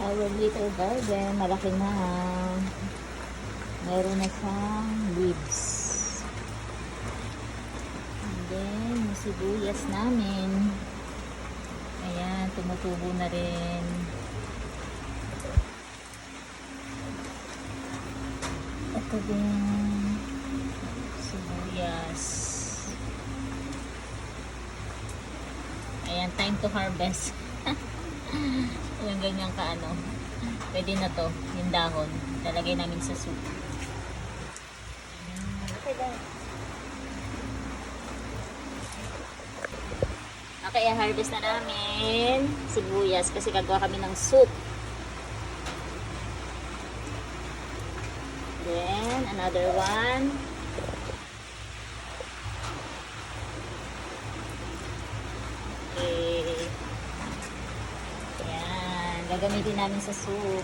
Our little garden, malaki na. Meron na siyang leaves. And then, yung sibuyas namin. Ayan, tumutubo na rin. Ito din, sibuyas. Ayan, time to harvest. Yung ganyan ka ano. Pwede na to, yung dahon. Lalagay namin sa soup. Okay, i-harvest na namin sibuyas kasi gagawa kami ng soup. Then, another one. Okay. Ayan, gagamitin namin sa soup.